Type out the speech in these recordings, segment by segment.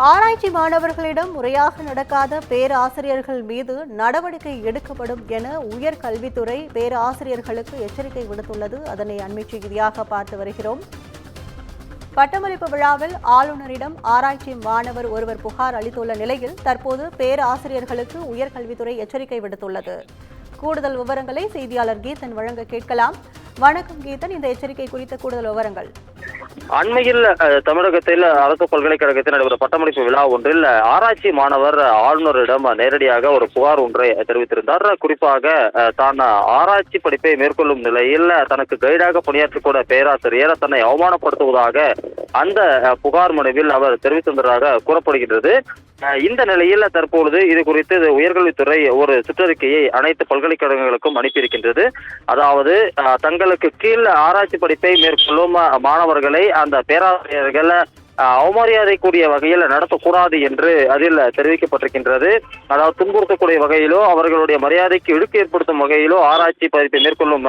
ஆராய்ச்சி மாணவர்களிடம் முறையாக நடக்காத பேராசிரியர்கள் மீது நடவடிக்கை எடுக்கப்படும் என உயர்கல்வித்துறை பேராசிரியர்களுக்கு எச்சரிக்கை விடுத்துள்ளது. அதனை அண்மை செய்தியாக பார்த்து வருகிறோம். பட்டமளிப்பு விழாவில் ஆளுநரிடம் ஆராய்ச்சி மாணவர் ஒருவர் புகார் அளித்துள்ள நிலையில் தற்போது பேராசிரியர்களுக்கு உயர்கல்வித்துறை எச்சரிக்கை விடுத்துள்ளது. கூடுதல் விவரங்களை செய்தியாளர் கீதன் வழங்க கேட்கலாம். வணக்கம் கீதன், இந்த எச்சரிக்கை குறித்த கூடுதல் விவரங்கள். அண்மையில் தமிழகத்தில் அரசு பல்கலைக்கழகத்தில் நடைபெற்ற பட்டமளிப்பு விழா ஒன்றில் ஆராய்ச்சி மாணவர் ஆளுநரிடம் நேரடியாக ஒரு புகார் ஒன்றை தெரிவித்திருந்தார். குறிப்பாக தான் ஆராய்ச்சி படிப்பை மேற்கொள்ளும் நிலையில் தனக்கு கைடாக பணியாற்றக்கூட பேராசிரியர் தன்னை அவமானப்படுத்துவதாக அந்த புகார் மனுவில் அவர் தெரிவித்திருந்ததாக கூறப்படுகின்றது. இந்த நிலையில் தற்பொழுது இது குறித்து உயர்கல்வித்துறை ஒரு சுற்றறிக்கையை அனைத்து பல்கலைக்கழகங்களுக்கும் அனுப்பியிருக்கின்றது. அதாவது தங்களுக்கு கீழ் ஆராய்ச்சி படிப்பை மேற்கொள்ளும் மாணவர்களை அந்த பேராசிரியர்கள் அவமரியாதைக்குரிய வகையில் நடத்தக்கூடாது என்று அதில் தெரிவிக்கப்பட்டிருக்கின்றது. அதாவது துன்புறுத்தக்கூடிய வகையிலோ அவர்களுடைய மரியாதைக்கு இழுக்கு ஏற்படுத்தும் வகையிலோ ஆராய்ச்சி படிப்பை மேற்கொள்ளும்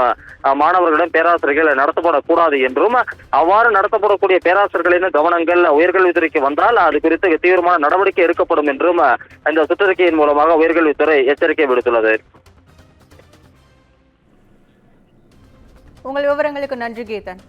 மாணவர்களிடம் பேராசிரியர்கள் நடத்தப்படக்கூடாது என்றும், அவ்வாறு நடத்தப்படக்கூடிய பேராசிரியர்களின் கவனங்கள் உயர்கல்வித்துறைக்கு வந்தால் அது குறித்து தீவிரமான நடவடிக்கை எடுக்கப்படும் என்றும் இந்த சுற்றறிக்கையின் மூலமாக உயர்கல்வித்துறை எச்சரிக்கை விடுத்துள்ளது. உங்கள் விவரங்களுக்கு நன்றி கீதன்.